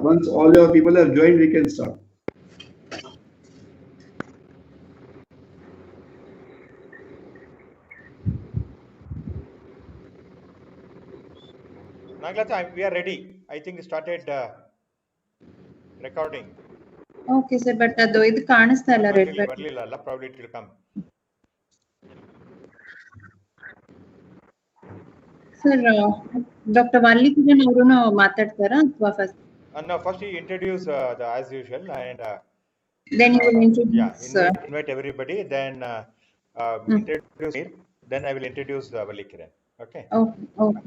Once all your people have joined, we can start. Naglata, we are ready. I think we started recording. Okay, sir, but ಅದು ಇದು ಕಾಣಿಸ್ತಾ ಇಲ್ಲ red button. ಬರ್ಲಿಲ್ಲ probably it will come. Sir doctor Vallikiran ಅವರು ಮಾತಾಡ್ತಾರಾ ಅಥವಾ first? No, first you introduce as usual and then you will introduce. Invite everybody, then introduce me, then I will introduce Vallikiran. Okay. Okay.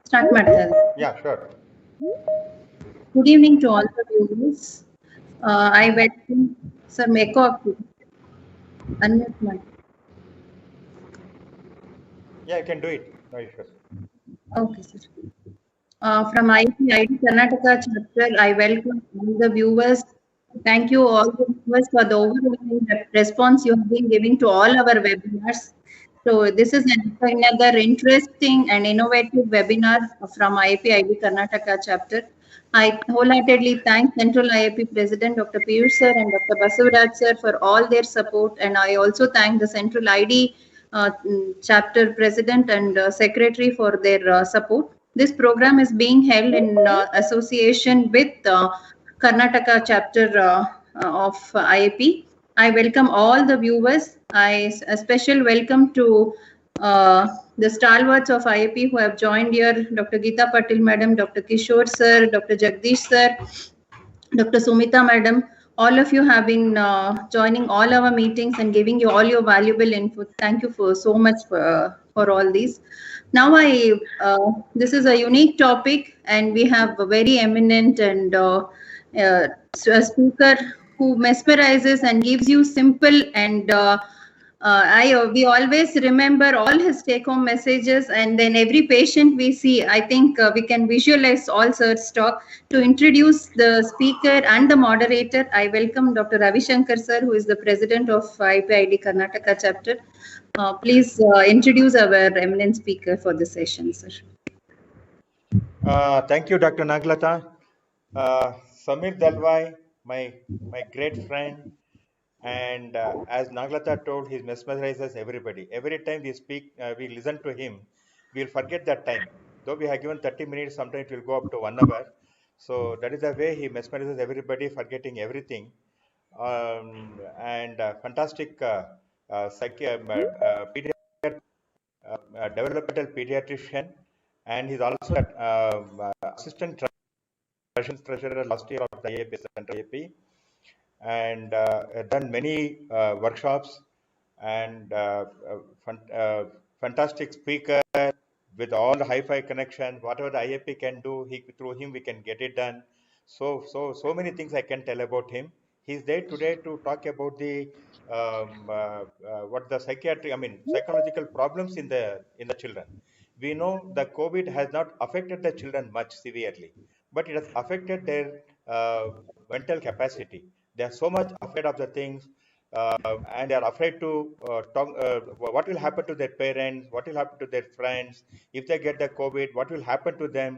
Start ಮಾಡ್ತಾರೆ. Yeah, sure. Good evening to all the viewers. I welcome sir Meko ಆಗ್ತಿದೆ. Unmute ಮಾಡಿ. Yeah, I can do it. No issues. Okay, sir. From IIT Karnataka chapter, I welcome all the viewers. Thank you all the viewers for the overwhelming response you have been giving to all our webinars. So this is another interesting and innovative webinar from IIT Karnataka chapter. I wholeheartedly thank Central IIP President Dr. Piyush sir and Dr. Basavaraj sir for all their support, and I also thank the Central ID chapter president and secretary for their support. This program is being held in association with Karnataka chapter of IIP. I welcome all the viewers. A special welcome to the stalwarts of IIP who have joined here, Dr. Geeta Patil madam, Dr. Kishore sir, Dr. Jagdish sir, Dr. Sumita madam. All of you have been joining all our meetings and giving you all your valuable input. Thank you for so much for all these. Now this is a unique topic, and we have a very eminent and a speaker who mesmerizes and gives you simple and we always remember all his take-home messages, and then every patient we see, I think we can visualize all sir's talk. To introduce the speaker and the moderator, I welcome Dr. Ravi Shankar sir, who is the president of IIT Karnataka chapter. Please introduce our eminent speaker for the session, sir. Thank you, Dr. Naglata. Samir Dalwai, my great friend. And as Naglata told, he mesmerizes everybody. Every time we speak, we listen to him, we'll forget that time. Though we have given 30 minutes, sometimes it will go up to 1 hour. So that is the way he mesmerizes everybody, forgetting everything. And fantastic developmental pediatrician, and he's also assistant treasurer last year of the IAP, Central IAP. And done many workshops, and fantastic speaker with all the hi-fi connection. Whatever the IAP can do, through him we can get it done. So many things I can tell about him. He's there today to talk about the what the psychological problems in the children. We know the COVID has not affected the children much severely, but it has affected their mental capacity. They are so much afraid of the things, and they are afraid to talk. What will happen to their parents? What will happen to their friends if they get the COVID? What will happen to them?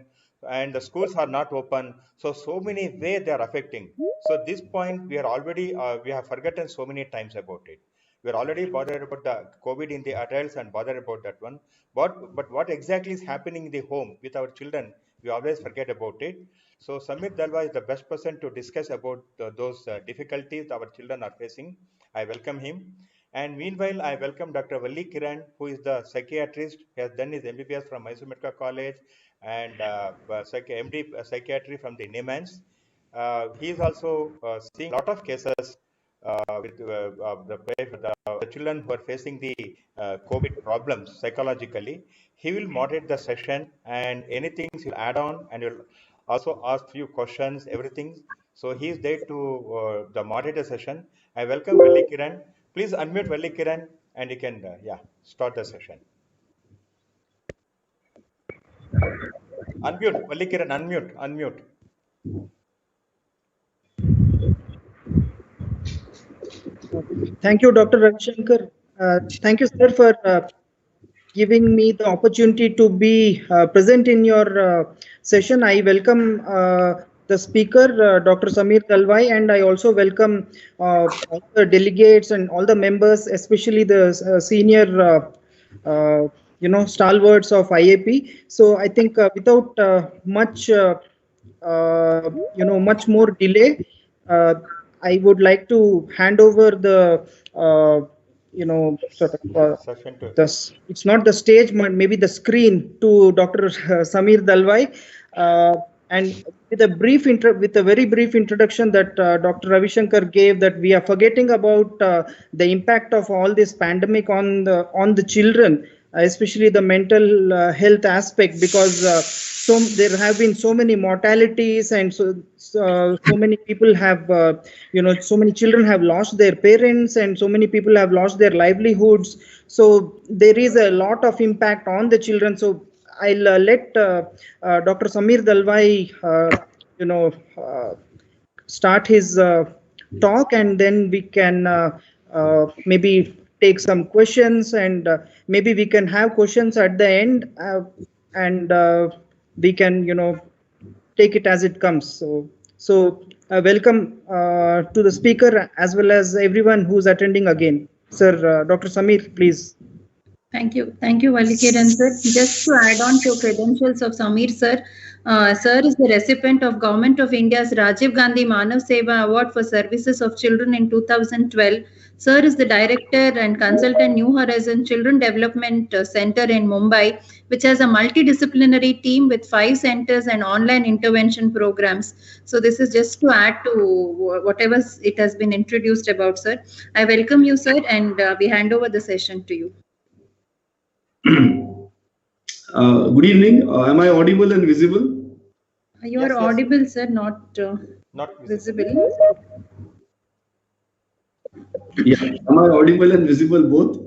And the schools are not open. So many ways they are affecting. So this point we are already we have forgotten so many times about it. We are already bothered about the COVID in the adults and bothered about that one. But what exactly is happening in the home with our children? We always forget about it. So Samir Dalwa is the best person to discuss about those difficulties our children are facing. I welcome him. And meanwhile, I welcome Dr. Vallikiran, who is the psychiatrist. He has done his MBBS from Mysore Medical College and MD psychiatry from the Nemans. He is also seeing a lot of cases with the children who are facing the COVID problems psychologically. He will moderate the session, and anything he'll add on, and he'll also ask few questions, everything. So he is there to the moderator session. I welcome Vallikiran. Please unmute Vallikiran, and you can start the session. Unmute Vallikiran. Unmute. Thank you, Dr. Ravi Shankar. Thank you, sir, for giving me the opportunity to be present in your session. I welcome the speaker, Dr. Samir Dalwai, and I also welcome all the delegates and all the members, especially the senior stalwarts of IAP. So I think without much more delay, I would like to hand over the Session to it's not the stage, but maybe the screen to Dr. Samir Dalwai, and with a very brief introduction that Dr. Ravi Shankar gave, that we are forgetting about the impact of all this pandemic on the children, especially the mental health aspect, because there have been so many mortalities, and so many people have so many children have lost their parents, and so many people have lost their livelihoods. So there is a lot of impact on the children. So I'll let Dr. Samir Dalwai start his talk, and then we can maybe take some questions, and maybe we can have questions at the end, and we can take it as it comes. So welcome to the speaker as well as everyone who's attending again. Sir, Dr. Samir, please. Thank you, Valikeran sir. Just to add on to credentials of Samir sir, sir is the recipient of Government of India's Rajiv Gandhi Manav Seva Award for Services of Children in 2012. Sir is the director and consultant New Horizon Children Development Center in Mumbai, which has a multidisciplinary team with 5 centers and online intervention programs. So this is just to add to whatever it has been introduced about, sir. I welcome you, sir, and we hand over the session to you. Good evening. Am I audible and visible? You are audible, sir, not visible. Yeah. Am I audible and visible both?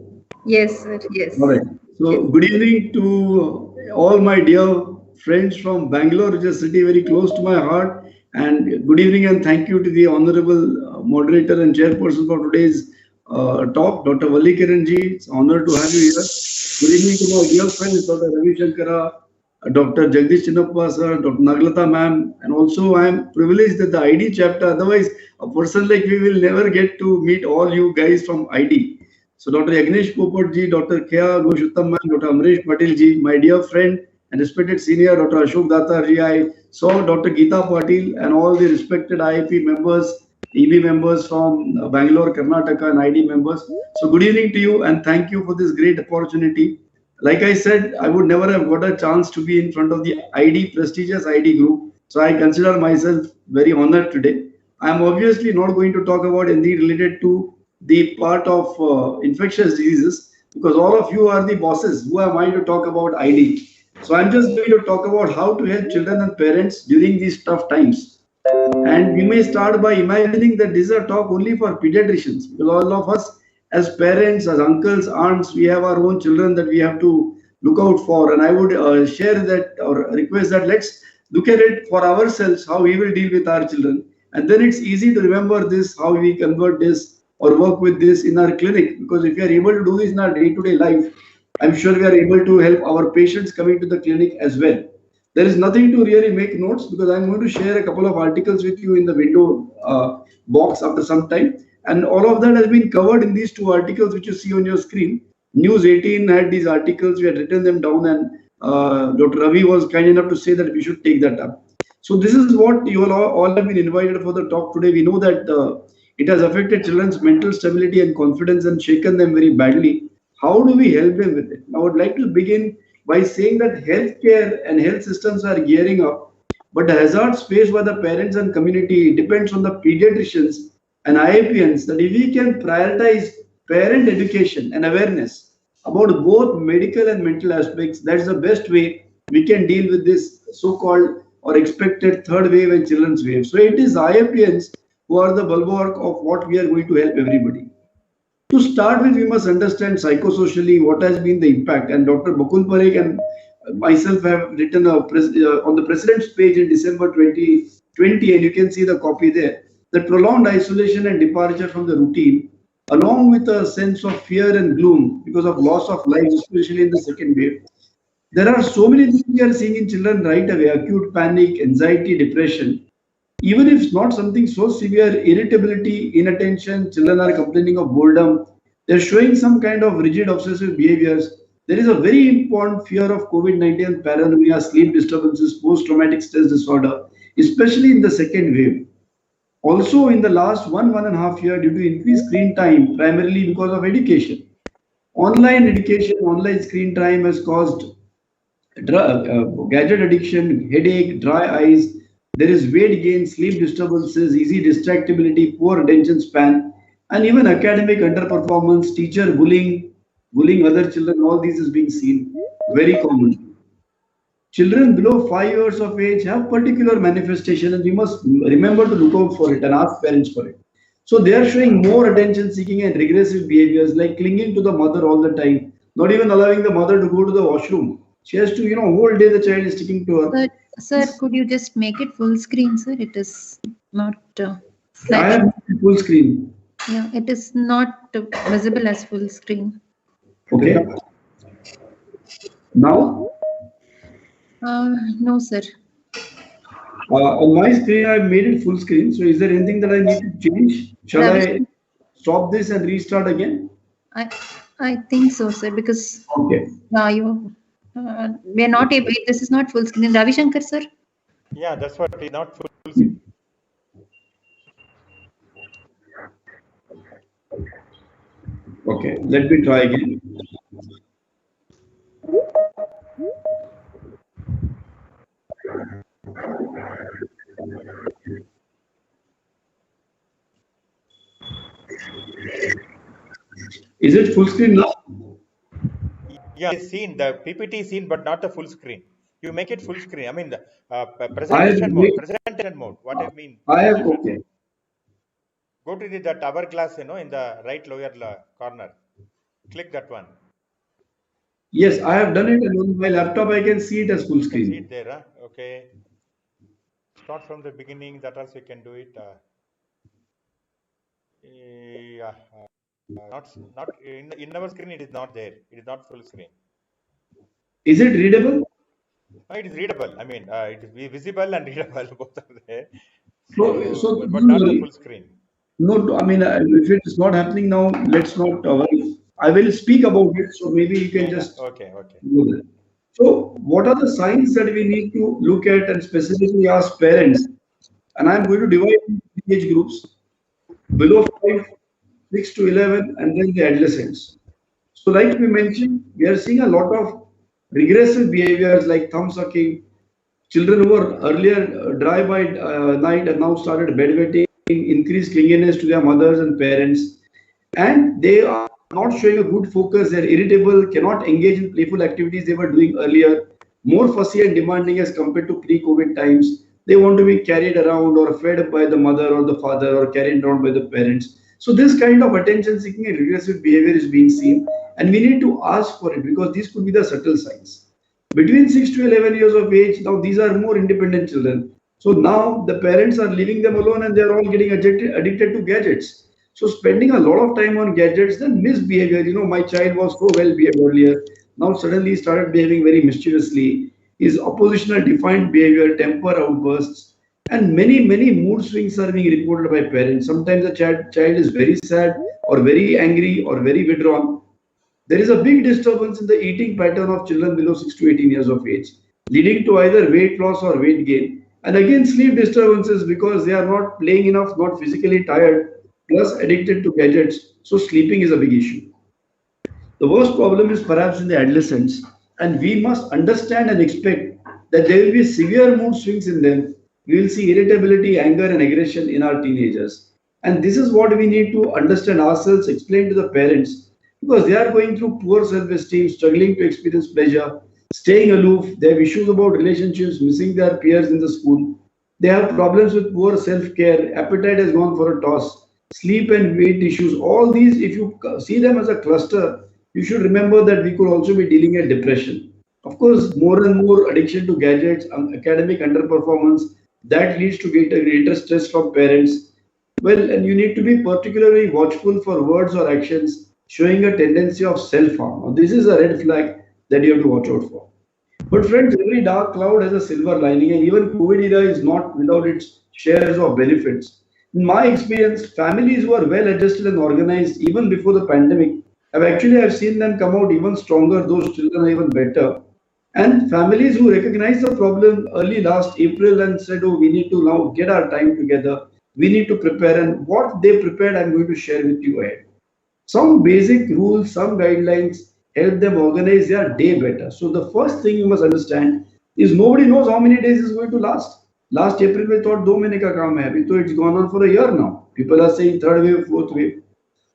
Yes, sir. Yes. All right. So good evening to all my dear friends from Bangalore, which is a city very close to my heart. And good evening and thank you to the honorable moderator and chairperson for today's talk, Dr. Valikeran ji. It's an honor to have you here. Good evening to my dear friends, Dr. Ravi Shankara, Dr. Jagdish Chinnappa sir, Dr. Naglata ma'am, and also I am privileged that the ID chapter, otherwise a person like me will never get to meet all you guys from ID. So Dr. Yagnesh Popat ji, Dr. Kya Goshuttam ma'am, Dr. Amresh Patil ji, my dear friend and respected senior Dr. Ashok Datar ji, I saw Dr. Geeta Patil and all the respected IIP members, EB members from Bangalore, Karnataka, and ID members. So good evening to you and thank you for this great opportunity. Like I said, I would never have got a chance to be in front of the prestigious ID group. So I consider myself very honored today. I am obviously not going to talk about anything related to the part of infectious diseases, because all of you are the bosses. Who am I to talk about ID? So I'm just going to talk about how to help children and parents during these tough times. And we may start by imagining that this is a talk only for pediatricians, because all of us as parents, as uncles, aunts, we have our own children that we have to look out for. And I would share that or request that let's look at it for ourselves, how we will deal with our children. And then it's easy to remember this, how we convert this or work with this in our clinic. Because if we are able to do this in our day-to-day life, I'm sure we are able to help our patients coming to the clinic as well. There is nothing to really make notes, because I'm going to share a couple of articles with you in the window box after some time. And all of that has been covered in these 2 articles which you see on your screen. News 18 had these articles, we had written them down, and Dr. Ravi was kind enough to say that we should take that up. So this is what you all have been invited for the talk today. We know that it has affected children's mental stability and confidence and shaken them very badly. How do we help them with it? I would like to begin by saying that healthcare and health systems are gearing up, but the hazards faced by the parents and community depends on the pediatricians and IAPNs, that if we can prioritize parent education and awareness about both medical and mental aspects, that's the best way we can deal with this so-called or expected third wave and children's wave. So it is IAPNs who are the bulwark of what we are going to help everybody. To start with, we must understand psychosocially what has been the impact. And Dr. Bakul Parekh and myself have written on the President's page in December 2020, and you can see the copy there, that prolonged isolation and departure from the routine along with a sense of fear and gloom because of loss of life, especially in the second wave. There are so many things we are seeing in children right away: acute panic, anxiety, depression. Even if it's not something so severe, irritability, inattention, children are complaining of boredom, they're showing some kind of rigid obsessive behaviors. There is a very important fear of COVID-19, paranoia, sleep disturbances, post traumatic stress disorder, especially in the second wave. Also, in the last 1.5 year, due to increased screen time, primarily because of education. Online education, online screen time has caused gadget addiction, headache, dry eyes. There is weight gain, sleep disturbances, easy distractibility, poor attention span, and even academic underperformance, teacher bullying other children. All these is being seen very common. Children below 5 years of age have particular manifestation, and we must remember to look out for it and ask parents for it. So they are showing more attention seeking and regressive behaviors like clinging to the mother all the time, not even allowing the mother to go to the washroom. She has to, whole day the child is sticking to her. Sir, could you just make it full screen, sir? It is not. I have full screen. Yeah, it is not visible as full screen. Okay. Now? No, sir. On my screen, I've made it full screen. So is there anything that I need to change? Shall I stop this and restart again? I think so, sir, because okay. We are not able. This is not full screen. Ravi Shankar, sir. Yeah, that's what is not full screen. Okay, let me try again. Is it full screen now? Yeah, it's seen. The PPT is seen, but not the full screen. You make it full screen. I mean, the presentation mode. Presentation mode. What I mean. I have okay. Go to that hourglass, in the right lower corner. Click that one. Yes, I have done it, and on my laptop I can see it as full screen. See it there, huh? Okay. Start from the beginning. That also you can do it. Yeah. Not in our screen. It is not there. It is not full screen. Is it readable? It is readable. I mean, it is visible and readable. Both are there. So but not the full screen. No, I mean, if it is not happening now, let's not worry. I will speak about it, so maybe you can just okay. do that. So, what are the signs that we need to look at and specifically ask parents? And I'm going to divide into age groups: below 5, 6 to 11, and then the adolescents. So, like we mentioned, we are seeing a lot of regressive behaviors like thumb sucking. Children who were earlier dry by night and now started bedwetting, increased clinginess to their mothers and parents, and they are not showing a good focus. They're irritable, cannot engage in playful activities they were doing earlier, more fussy and demanding as compared to pre-COVID times. They want to be carried around or fed by the mother or the father or carried around by the parents. So this kind of attention-seeking and regressive behavior is being seen, and we need to ask for it because these could be the subtle signs. Between 6 to 11 years of age, now these are more independent children. So now the parents are leaving them alone and they're all getting addicted to gadgets. So spending a lot of time on gadgets, then misbehavior. My child was so well behaved earlier. Now suddenly he started behaving very mischievously. His oppositional defiant behavior, temper outbursts, and many mood swings are being reported by parents. Sometimes the child is very sad or very angry or very withdrawn. There is a big disturbance in the eating pattern of children below 6 to 18 years of age, leading to either weight loss or weight gain. And again, sleep disturbances because they are not playing enough, not physically tired, plus addicted to gadgets. So sleeping is a big issue. The worst problem is perhaps in the adolescents, and we must understand and expect that there will be severe mood swings in them. We will see irritability, anger, and aggression in our teenagers. And this is what we need to understand ourselves, explain to the parents, because they are going through poor self-esteem, struggling to experience pleasure, staying aloof. They have issues about relationships, missing their peers in the school. They have problems with poor self-care. Appetite has gone for a toss. Sleep and weight issues. All these, if you see them as a cluster, you should remember that we could also be dealing with depression. Of course, more and more addiction to gadgets, academic underperformance, that leads to greater stress from parents. Well, and you need to be particularly watchful for words or actions showing a tendency of self-harm. Now, this is a red flag that you have to watch out for. But friends, every dark cloud has a silver lining, and even COVID era is not without its shares of benefits. In my experience, families who are well adjusted and organized even before the pandemic have seen them come out even stronger. Those children are even better. And families who recognized the problem early last April and said, "Oh, we need to now get our time together. We need to prepare." And what they prepared, I'm going to share with you ahead. Some basic rules, some guidelines help them organize their day better. So the first thing you must understand is nobody knows how many days is going to last. Last April we thought 2 महीने का काम है, अभी तो it's gone on for a year now. People are saying third wave, fourth wave.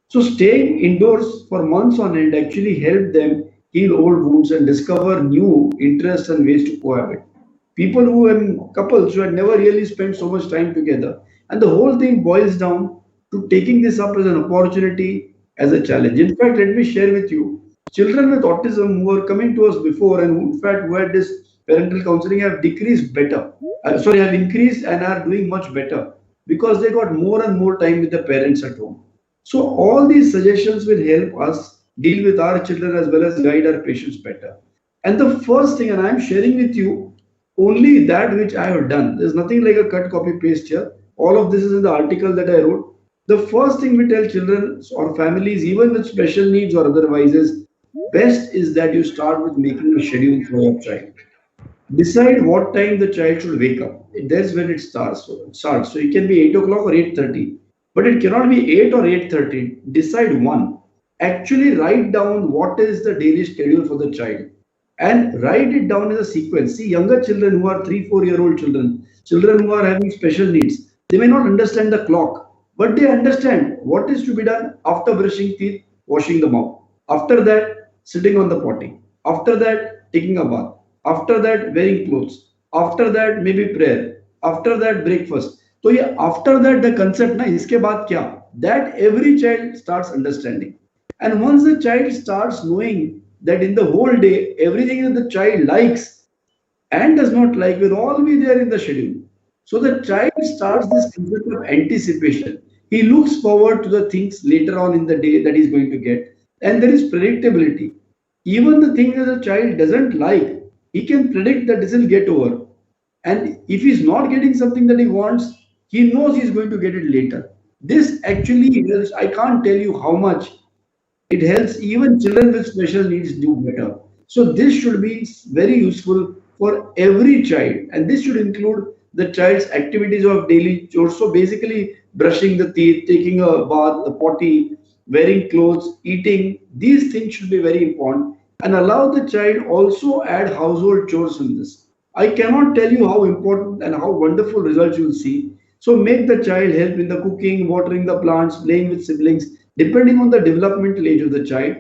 So staying indoors for months on end actually helped them heal old wounds and discover new interests and ways to cohabit. People who and couples who had never really spent so much time together. And the whole thing boils down to taking this up as an opportunity, as a challenge. In fact, let me share with you, children with autism who were coming to us before and who, in fact, who had this parental counseling have decreased better. Have increased and are doing much better because they got more and more time with the parents at home. So all these suggestions will help us deal with our children as well as guide our patients better. And the first thing, and I'm sharing with you only that which I have done. There's nothing like a cut, copy, paste here. All of this is in the article that I wrote. The first thing we tell children or families, even with special needs or otherwise, is best is that you start with making a schedule for your child. Decide what time the child should wake up. That's when it starts. So it can be 8 o'clock or 8:30, but it cannot be 8 or 8:30. Decide one. Actually, write down what is the daily schedule for the child, and write it down in a sequence. See, younger children who are 3, 4 year old children, children who are having special needs, they may not understand the clock, but they understand what is to be done after brushing teeth, washing the mouth. After that, sitting on the potty. After that, taking a bath. After that, wearing clothes. After that, maybe prayer. After that, breakfast. So yeah, after that, the concept na iske baad kya? That every child starts understanding. And once the child starts knowing that in the whole day, everything that the child likes and does not like will all be there in the schedule. So the child starts this concept of anticipation. He looks forward to the things later on in the day that he's going to get. And there is predictability. Even the thing that the child doesn't like, he can predict that this will get over. And if he's not getting something that he wants, he knows he's going to get it later. This actually helps. I can't tell you how much it helps even children with special needs do better. So this should be very useful for every child, and this should include the child's activities of daily chores. So basically, brushing the teeth, taking a bath, the potty, wearing clothes, eating. These things should be very important, and allow the child also add household chores in this. I cannot tell you how important and how wonderful results you'll see. So make the child help in the cooking, watering the plants, playing with siblings, depending on the developmental age of the child.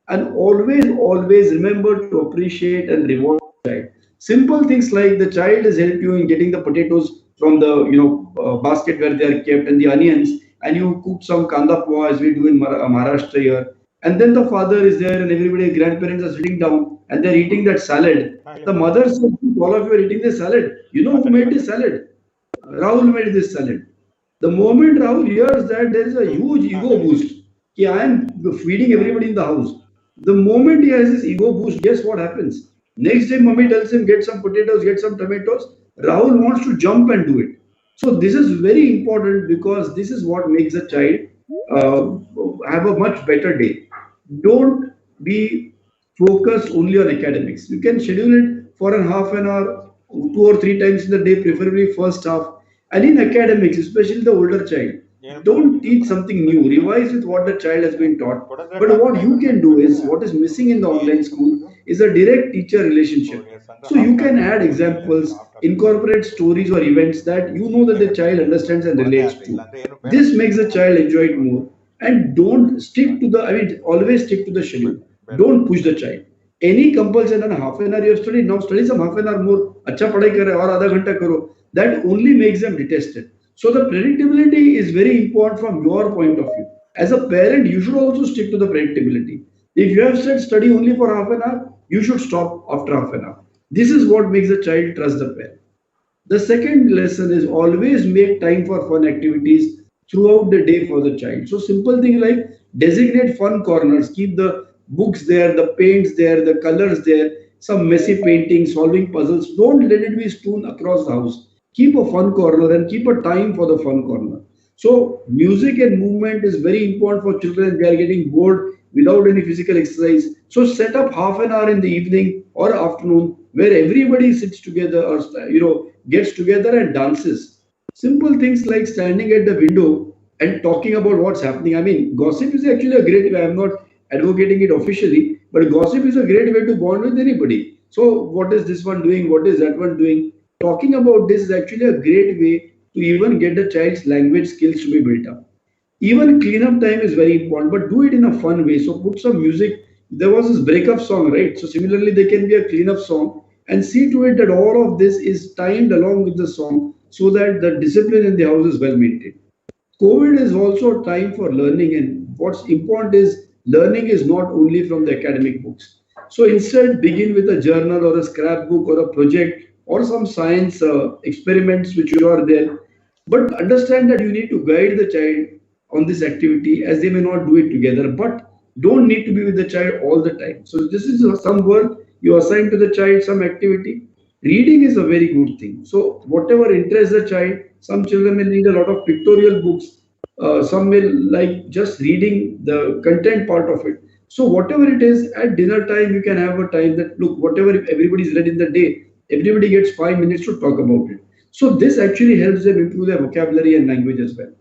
And always remember to appreciate and reward the child. Simple things like the child has helped you in getting the potatoes from the basket where they are kept and the onions, and you cook some kanda poha as we do in Maharashtra here. And then the father is there and everybody, grandparents are sitting down and they're eating that salad. The mother says, all of you are eating this salad. You know who made this salad? Rahul made this salad. The moment Rahul hears that, there is a huge ego boost. Ki I am feeding everybody in the house. The moment he has this ego boost, guess what happens? Next day, mommy tells him, get some potatoes, get some tomatoes. Rahul wants to jump and do it. So this is very important because this is what makes a child have a much better day. Don't be focused only on academics. You can schedule it for a half an hour, 2 or 3 times in the day, preferably first half. And in academics, especially the older child, don't teach something new. Revise with what the child has been taught. But what you can do is, what is missing in the online school is a direct teacher relationship. So you can add examples, incorporate stories or events that you know that the child understands and relates to. This makes the child enjoy it more. And don't stick to the, always stick to the schedule. Don't push the child. Any compulsion and half an hour you have studied, now study some half an hour more. अच्छा पढ़ाई करे और आधा घंटा करो. That only makes them detested. So the predictability is very important from your point of view. As a parent, you should also stick to the predictability. If you have said study only for half an hour, you should stop after half an hour. This is what makes the child trust the parent. The second lesson is always make time for fun activities throughout the day for the child. So simple thing like designate fun corners, keep the books there, the paints there, the colors there, some messy painting, solving puzzles. Don't let it be strewn across the house. Keep a fun corner and keep a time for the fun corner. So music and movement is very important for children. They are getting bored without any physical exercise. So set up half an hour in the evening or afternoon where everybody sits together or gets together and dances. Simple things like standing at the window and talking about what's happening. I mean, gossip is actually a great way. I'm not advocating it officially, but gossip is a great way to bond with anybody. So, what is this one doing? What is that one doing? Talking about this is actually a great way to even get the child's language skills to be built up. Even cleanup time is very important, but do it in a fun way. So put some music. There was this breakup song, right? So similarly, there can be a cleanup song and see to it that all of this is timed along with the song so that the discipline in the house is well maintained. COVID is also a time for learning, and what's important is learning is not only from the academic books. So instead, begin with a journal or a scrapbook or a project or some science experiments which you are there. But understand that you need to guide the child on this activity as they may not do it together, but don't need to be with the child all the time. So this is some work you assign to the child, some activity. Reading is a very good thing. So whatever interests the child, some children will need a lot of pictorial books. Some will like just reading the content part of it. So whatever it is, at dinner time you can have a time that look whatever everybody's read in the day, everybody gets 5 minutes to talk about it. So this actually helps them improve their vocabulary and language as well.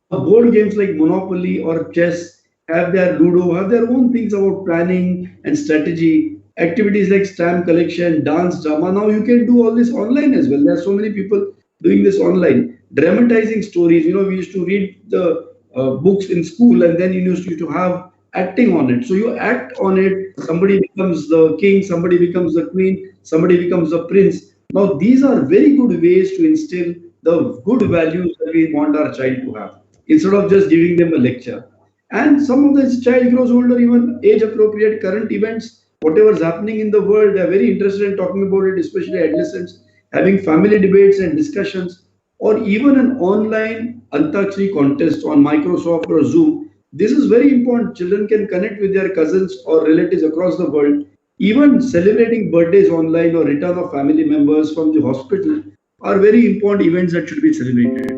Board games like Monopoly or chess have their Ludo, have their own things about planning and strategy. Activities like stamp collection, dance, drama. Now you can do all this online as well. There are so many people doing this online. Dramatizing stories. We used to read the books in school and then you used to have acting on it. So you act on it. Somebody becomes the king, somebody becomes the queen, somebody becomes the prince. Now these are very good ways to instill the good values that we want our child to have instead of just giving them a lecture. And some of this child grows older, even age appropriate current events, whatever's happening in the world, they're very interested in talking about it, especially adolescents, having family debates and discussions, or even an online Antakshari contest on Microsoft or Zoom. This is very important. Children can connect with their cousins or relatives across the world. Even celebrating birthdays online or return of family members from the hospital are very important events that should be celebrated.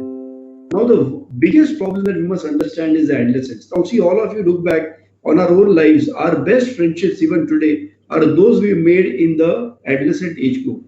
Now, the biggest problem that we must understand is the adolescence. Now, see, all of you look back on our own lives. Our best friendships, even today, are those we made in the adolescent age group.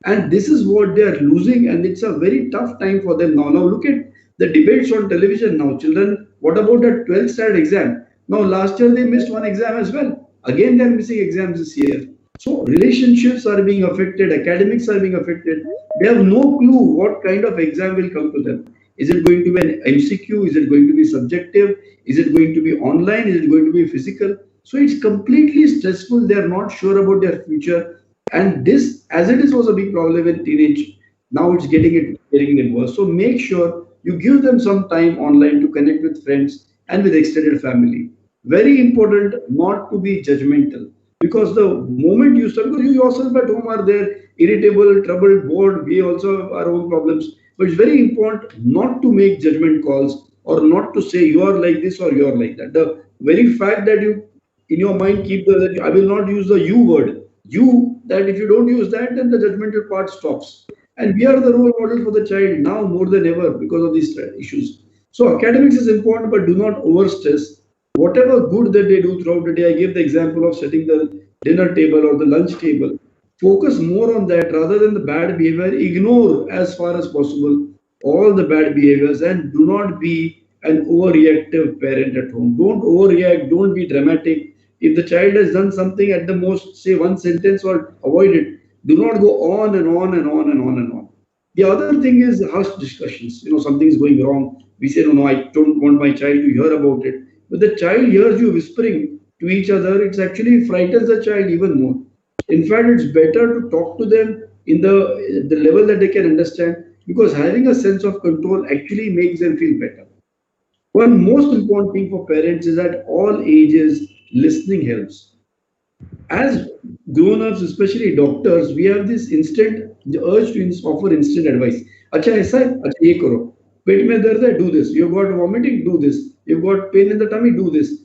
And this is what they are losing, and it's a very tough time for them now. Now, look at the debates on television now. Children, what about the 12th standard exam? Now, last year they missed one exam as well. Again, they're missing exams this year. So, relationships are being affected, academics are being affected. They have no clue what kind of exam will come to them. Is it going to be an MCQ? Is it going to be subjective? Is it going to be online? Is it going to be physical? So it's completely stressful. They're not sure about their future. And this, as it is, was a big problem in teenage. Now it's getting it worse. So make sure you give them some time online to connect with friends and with extended family. Very important not to be judgmental. Because the moment you start, because you yourself at home are there, irritable, troubled, bored, we also have our own problems. But it's very important not to make judgment calls or not to say you are like this or you are like that. The very fact that you in your mind keep the I will not use the you word. You, that if you don't use that, then the judgmental part stops. And we are the role model for the child now more than ever because of these issues. So academics is important, but do not overstress. Whatever good that they do throughout the day, I gave the example of setting the dinner table or the lunch table. Focus more on that rather than the bad behavior. Ignore as far as possible all the bad behaviors and do not be an overreactive parent at home. Don't overreact, don't be dramatic. If the child has done something, at the most say one sentence or avoid it. Do not go on and on and on and on and on. The other thing is harsh discussions. Something is going wrong. We say, no, I don't want my child to hear about it. But the child hears you whispering to each other, it actually frightens the child even more. In fact, it's better to talk to them in the level that they can understand because having a sense of control actually makes them feel better. One most important thing for parents is that all ages listening helps. As grown-ups, especially doctors, we have this instant the urge to offer instant advice. अच्छा ऐसा है अच्छा ये करो. पेट में दर्द है, do this. You've got vomiting, do this. You've got pain in the tummy, do this.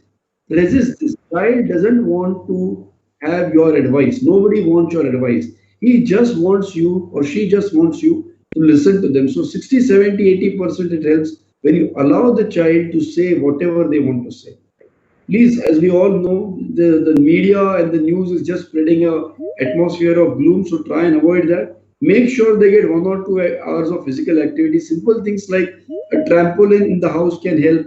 Resist this. Child doesn't want to have your advice. Nobody wants your advice. He just wants you or she just wants you to listen to them. So 60, 70, 80% it helps when you allow the child to say whatever they want to say. Please, as we all know, the media and the news is just spreading a atmosphere of gloom. So try and avoid that. Make sure they get 1 or 2 hours of physical activity. Simple things like a trampoline in the house can help.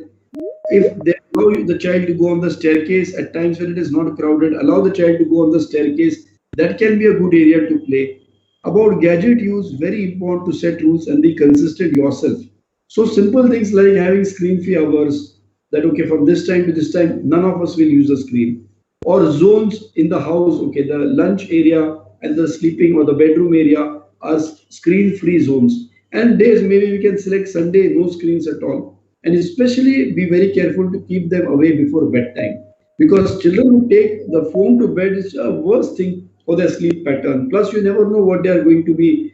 If they allow the child to go on the staircase at times when it is not crowded, allow the child to go on the staircase. That can be a good area to play. About gadget use, very important to set rules and be consistent yourself. So simple things like having screen-free hours, that okay, from this time to this time, none of us will use the screen. Or zones in the house, okay, the lunch area and the sleeping or the bedroom area are screen-free zones. And days maybe we can select Sunday, no screens at all. And especially be very careful to keep them away before bedtime. Because children who take the phone to bed is a worst thing for their sleep pattern. Plus, you never know what they are going to be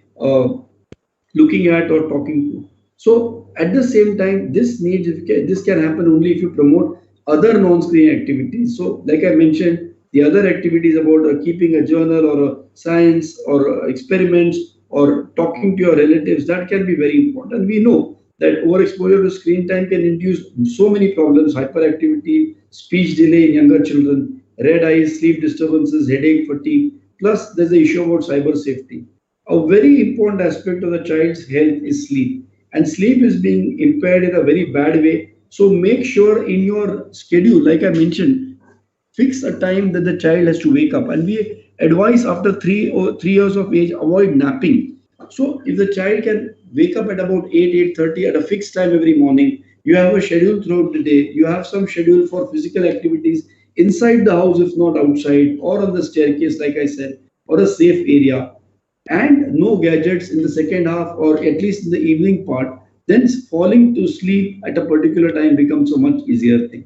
looking at or talking to. So at the same time, this can happen only if you promote other non-screen activities. So like I mentioned, the other activities about keeping a journal or a science or experiments or talking to your relatives, that can be very important. We know that overexposure to screen time can induce so many problems: hyperactivity, speech delay in younger children, red eyes, sleep disturbances, headache, fatigue. Plus, there's the issue about cyber safety. A very important aspect of the child's health is sleep, and sleep is being impaired in a very bad way. So make sure in your schedule, like I mentioned, fix a time that the child has to wake up, and we advise after 3 years of age avoid napping. So if the child can wake up at about 8:30 at a fixed time every morning, you have a schedule throughout the day, you have some schedule for physical activities inside the house if not outside, or on the staircase like I said, or a safe area, and no gadgets in the second half or at least in the evening part, then falling to sleep at a particular time becomes a much easier thing.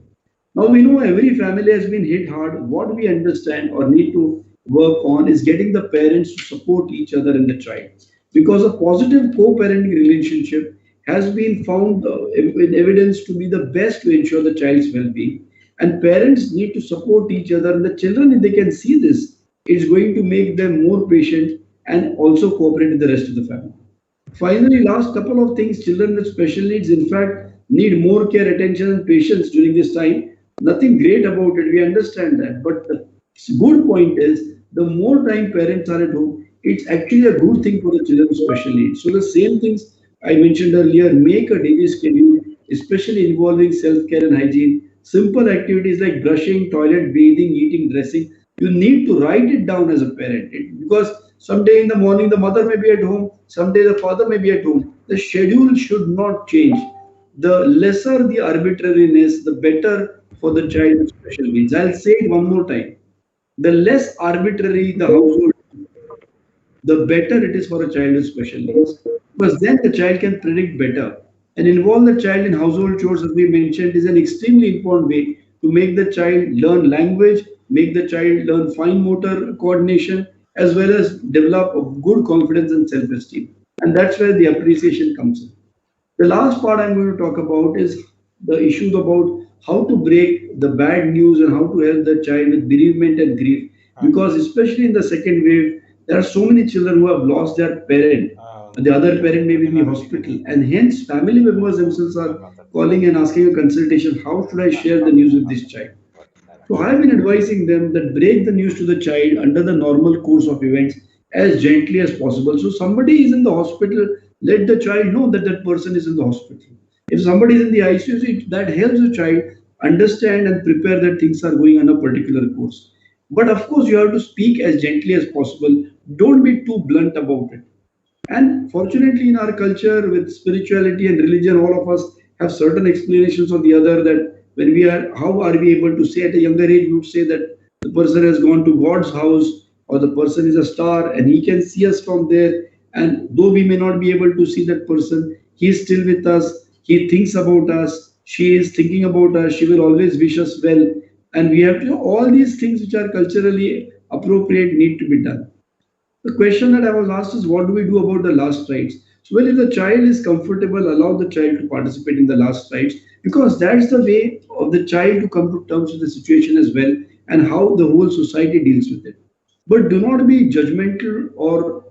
Now we know every family has been hit hard. What we understand or need to work on is getting the parents to support each other and the child. Because a positive co-parenting relationship has been found in evidence to be the best to ensure the child's well-being. And parents need to support each other. And the children, if they can see this, it's going to make them more patient and also cooperate with the rest of the family. Finally, last couple of things: children with special needs, in fact, need more care, attention, and patience during this time. Nothing great about it, we understand that. But the good point is the more time parents are at home, it's actually a good thing for the children with special needs. So, the same things I mentioned earlier: make a daily schedule, especially involving self care and hygiene. Simple activities like brushing, toilet, bathing, eating, dressing. You need to write it down as a parent because someday in the morning the mother may be at home, someday the father may be at home. The schedule should not change. The lesser the arbitrariness, the better for the child with special needs. I'll say it one more time. The less arbitrary the household, the better it is for a child with special needs. Because then the child can predict better. And involve the child in household chores, as we mentioned, is an extremely important way to make the child learn language, make the child learn fine motor coordination, as well as develop a good confidence and self-esteem. And that's where the appreciation comes in. The last part I'm going to talk about is the issues about how to break the bad news and how to help the child with bereavement and grief. Because especially in the second wave, there are so many children who have lost their parent. The other parent may be in the hospital, and hence family members themselves are calling and asking a consultation. How should I share the news with this child? So I've been advising them that break the news to the child under the normal course of events as gently as possible. So somebody is in the hospital, let the child know that that person is in the hospital. If somebody is in the ICU, that helps the child understand and prepare that things are going on a particular course. But of course, you have to speak as gently as possible. Don't be too blunt about it. And fortunately, in our culture with spirituality and religion, all of us have certain explanations or the other that when we are, how are we able to say at a younger age, we would say that the person has gone to God's house or the person is a star and he can see us from there. And though we may not be able to see that person, he is still with us. He thinks about us. She is thinking about us. She will always wish us well. And we have to, all these things which are culturally appropriate need to be done. The question that I was asked is, what do we do about the last rites? So, well, if the child is comfortable, allow the child to participate in the last rites, because that's the way of the child to come to terms with the situation as well, and how the whole society deals with it. But do not be judgmental or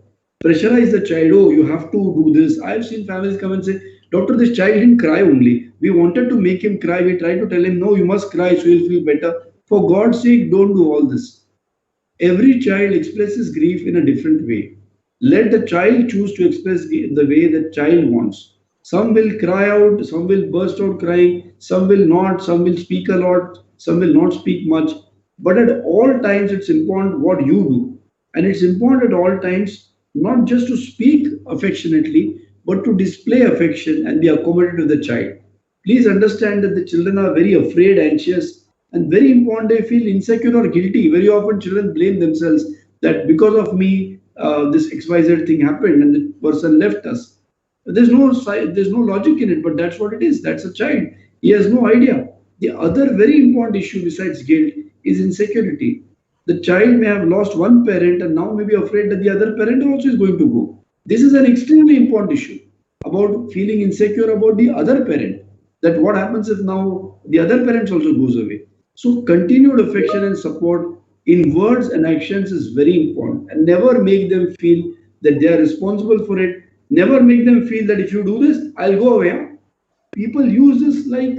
pressurize the child. Oh, you have to do this. I've seen families come and say, Doctor, this child didn't cry only. We wanted to make him cry. We tried to tell him, no, you must cry so he'll feel better. For God's sake, don't do all this. Every child expresses grief in a different way. Let the child choose to express the way the child wants. Some will cry out, some will burst out crying, some will not, some will speak a lot, some will not speak much. But at all times, it's important what you do. And it's important at all times not just to speak affectionately, but to display affection and be accommodated to the child. Please understand that the children are very afraid, anxious, and very important, they feel insecure or guilty. Very often, children blame themselves that because of me, this XYZ thing happened and the person left us. There's no logic in it, but that's what it is. That's a child. He has no idea. The other very important issue besides guilt is insecurity. The child may have lost one parent and now may be afraid that the other parent also is going to go. This is an extremely important issue about feeling insecure about the other parent. That what happens if now the other parents also goes away. So continued affection and support in words and actions is very important, and never make them feel that they are responsible for it. Never make them feel that if you do this, I'll go away. Huh? People use this like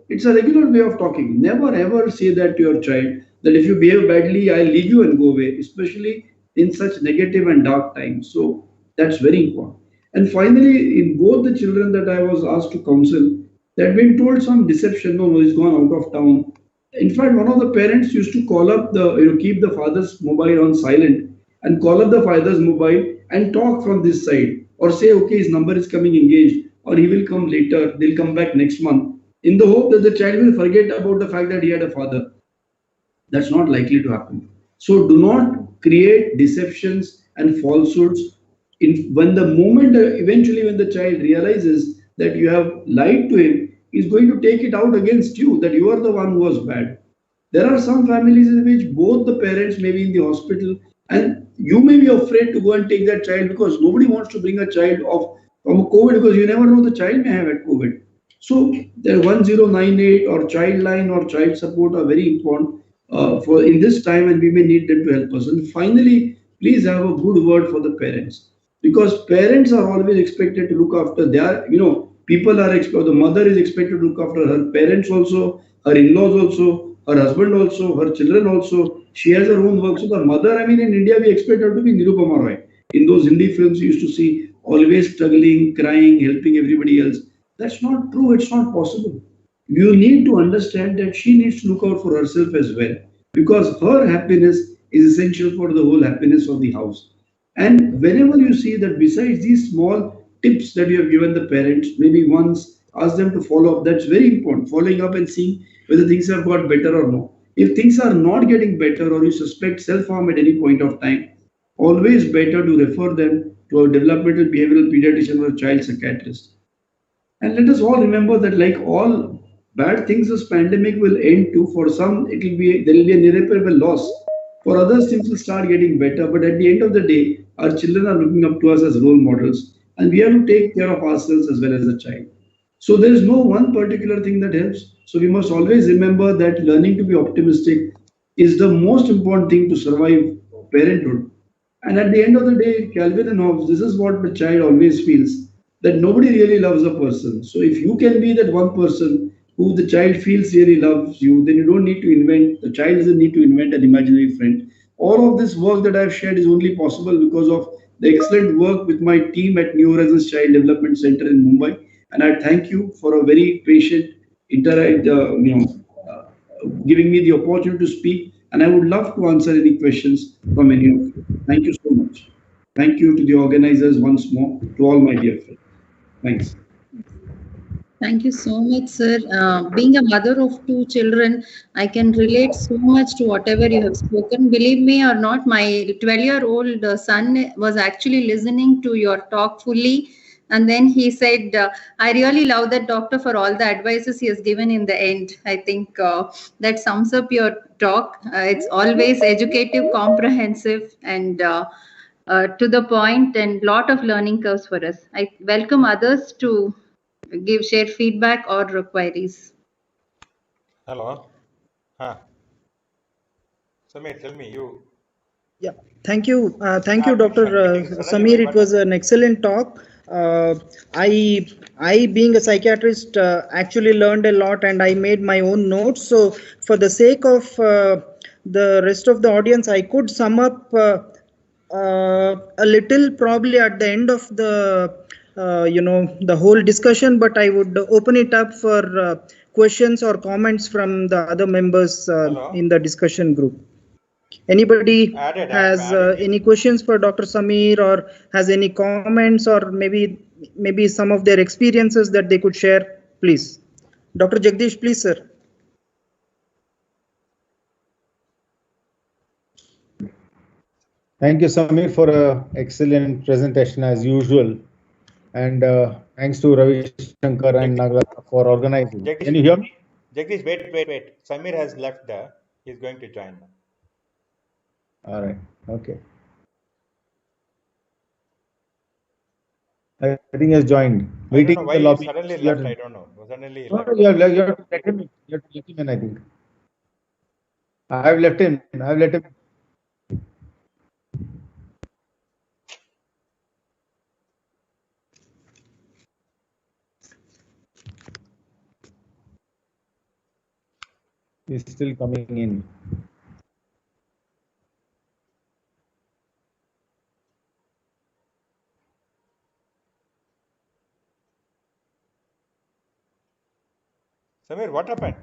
it's a regular way of talking. Never ever say that to your child that if you behave badly, I'll leave you and go away, especially in such negative and dark times. So that's very important. And finally, in both the children that I was asked to counsel, they had been told some deception. No, no, he's gone out of town. In fact, one of the parents used to call up keep the father's mobile on silent and call up the father's mobile and talk from this side, or say, okay, his number is coming engaged, or he will come later, they'll come back next month, in the hope that the child will forget about the fact that he had a father. That's not likely to happen. So do not create deceptions and falsehoods. When the moment, eventually, when the child realizes that you have lied to him, he's going to take it out against you, that you are the one who was bad. There are some families in which both the parents may be in the hospital, and you may be afraid to go and take that child because nobody wants to bring a child from COVID, because you never know the child may have had COVID. So the 1098 or child line or child support are very important for in this time, and we may need them to help us. And finally, please have a good word for the parents, because parents are always expected to look after their, people are expected, the mother is expected to look after her parents also, her in-laws also, her husband also, her children also. She has her own work. So the mother, in India, we expect her to be Nirupama Roy. In those Hindi films, you used to see always struggling, crying, helping everybody else. That's not true. It's not possible. You need to understand that she needs to look out for herself as well, because her happiness is essential for the whole happiness of the house. And whenever you see that besides these small tips that you have given the parents, maybe once ask them to follow up. That's very important. Following up and seeing whether things have got better or no. If things are not getting better, or you suspect self-harm at any point of time, always better to refer them to a developmental behavioral pediatrician or a child psychiatrist. And let us all remember that, like all bad things, this pandemic will end too. For some, there will be an irreparable loss. For others, things will start getting better. But at the end of the day, our children are looking up to us as role models, and we have to take care of ourselves as well as the child. So there is no one particular thing that helps. So we must always remember that learning to be optimistic is the most important thing to survive parenthood. And at the end of the day, Calvin and Hobbes, this is what the child always feels, that nobody really loves a person. So if you can be that one person who the child feels really loves you, then you don't need to invent, the child doesn't need to invent an imaginary friend. All of this work that I've shared is only possible because of the excellent work with my team at New Horizons Child Development Center in Mumbai. And I thank you for a very patient, giving me the opportunity to speak. And I would love to answer any questions from any of you. Thank you so much. Thank you to the organizers once more, to all my dear friends. Thanks. Thank you so much, sir. Being a mother of 2 children, I can relate so much to whatever you have spoken. Believe me or not, my 12-year-old son was actually listening to your talk fully. And then he said, I really love that doctor for all the advices he has given in the end. I think that sums up your talk. It's always educative, comprehensive, and to the point and lot of learning curves for us. I welcome others to share feedback or queries. Hello. Samir, tell me, you. Yeah, thank you, Unmute, Dr. unmuting. Suddenly, Samir. It what was happened? an excellent talk. I, being a psychiatrist, actually learned a lot, and I made my own notes. So, for the sake of the rest of the audience, I could sum up a little, probably at the end of the the whole discussion. But I would open it up for questions or comments from the other members Hello. in the discussion group. Anybody Added. has Added. any questions for Dr. Samir, or has any comments, or maybe some of their experiences that they could share, please? Dr. Jagdish, please, sir. Thank you, Samir, for an excellent presentation as usual. And thanks to Ravi Shankar and Nagarata for organizing. Jagdish, Can you hear me? Jagdish, wait. Samir has left there. He's going to join now. All right. Okay. I think he has joined. I don't know Waiting in why the he lobby. suddenly You have left. to- I don't know. Suddenly he No, left. no, you have to let him in. You have to let him in, I think. I have left him. I have let him. He's still coming in. Samir, what happened?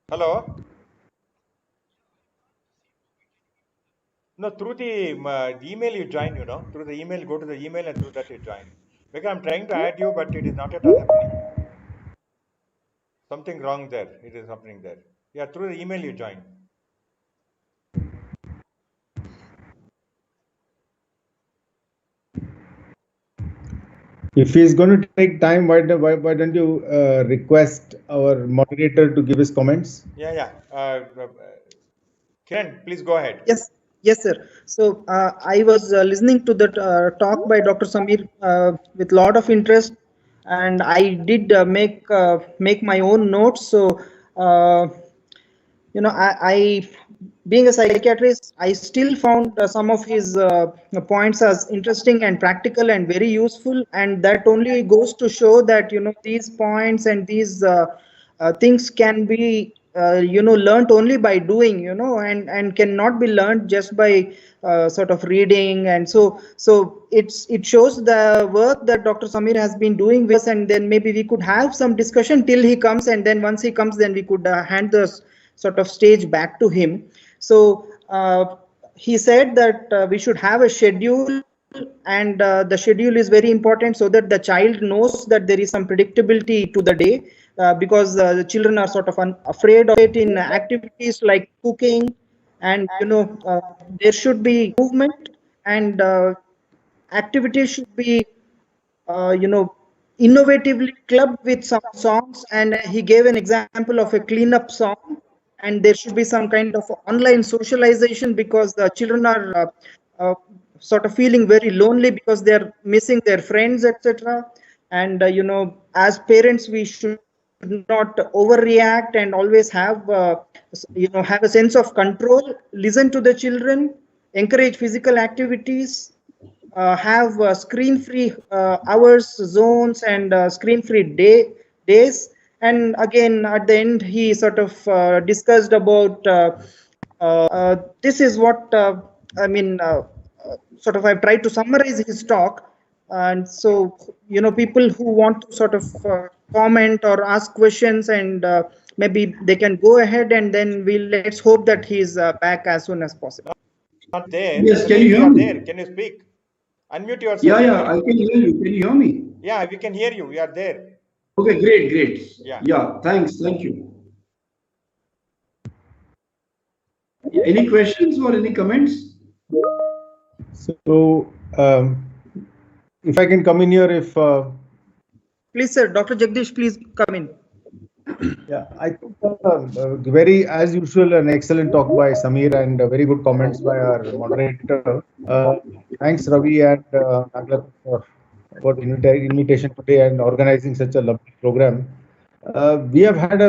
Hello? No, through the email you join, through the email, go to the email and through that you join. Because I'm trying to add you, but it is not at all happening. Something wrong there. It is happening there. Yeah, through the email you join. If he's going to take time, why don't you request our moderator to give his comments? Yeah. Kiran, please go ahead. Yes, sir. So I was listening to that talk by Dr. Samir with a lot of interest, and I did make my own notes. So I being a psychiatrist, I still found some of his points as interesting and practical and very useful, and that only goes to show that these points and these things can be learned only by doing, and cannot be learned just by sort of reading. And so it shows the work that Dr. Samir has been doing with us, and then maybe we could have some discussion till he comes, and then once he comes, then we could hand the sort of stage back to him. So he said that we should have a schedule, and the schedule is very important so that the child knows that there is some predictability to the day, because the children are sort of afraid of it in activities like cooking, and there should be movement, and activities should be innovatively clubbed with some songs. And he gave an example of a cleanup song, and there should be some kind of online socialization, because the children are sort of feeling very lonely because they're missing their friends, etc. And as parents, we should not overreact and always have have a sense of control, listen to the children, encourage physical activities, have screen-free hours, zones, and screen-free days. And again, at the end, he sort of discussed about this is what I mean. Sort of, I've tried to summarize his talk, and so people who want to sort of comment or ask questions, and maybe they can go ahead, and then let's hope that he's back as soon as possible. Not there. Yes, can Samir, you you hear are me? there. Can you speak? Unmute yourself. Yeah, I can hear you. Can you hear me? Yeah, we can hear you. You are there. Okay, great. Yeah. Thanks. Thank you. Any questions or any comments? So, if I can come in here, if Please, sir. Dr. Jagdish, please come in. Yeah, I think very, as usual, an excellent talk by Samir and very good comments by our moderator. Thanks, Ravi and Naglat for the invitation today and organizing such a lovely program. We have had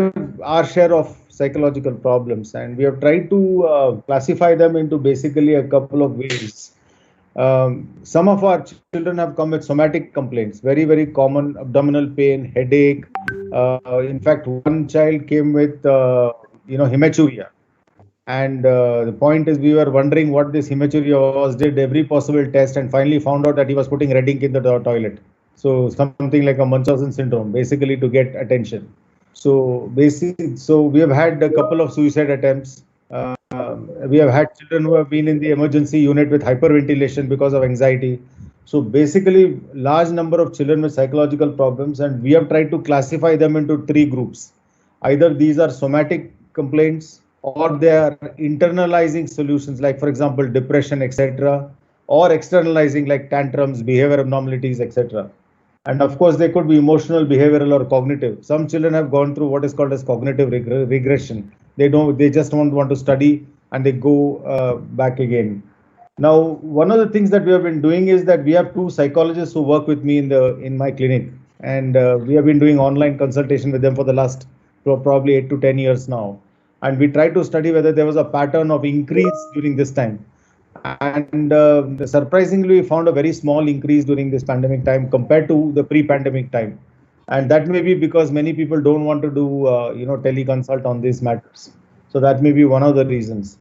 our share of psychological problems, and we have tried to classify them into basically a couple of ways. Some of our children have come with somatic complaints, very common abdominal pain, headache. In fact, one child came with hematuria, and the point is, we were wondering what this hematuria was, did every possible test, and finally found out that he was putting red ink in the toilet. So something like a Munchausen syndrome, basically to get attention. So we have had a couple of suicide attempts. We have had children who have been in the emergency unit with hyperventilation because of anxiety. So basically, large number of children with psychological problems, and we have tried to classify them into three groups. Either these are somatic complaints, or they are internalizing solutions, like for example depression, etc., or externalizing like tantrums, behavior abnormalities, etc. And of course they could be emotional, behavioral, or cognitive. Some children have gone through what is called as cognitive regression. They just don't want to study, and they go back again. Now, one of the things that we have been doing is that we have two psychologists who work with me in my clinic, and we have been doing online consultation with them for the last probably 8 to 10 years now. And we try to study whether there was a pattern of increase during this time. And surprisingly, we found a very small increase during this pandemic time compared to the pre-pandemic time. And that may be because many people don't want to do teleconsult on these matters. So that may be one of the reasons.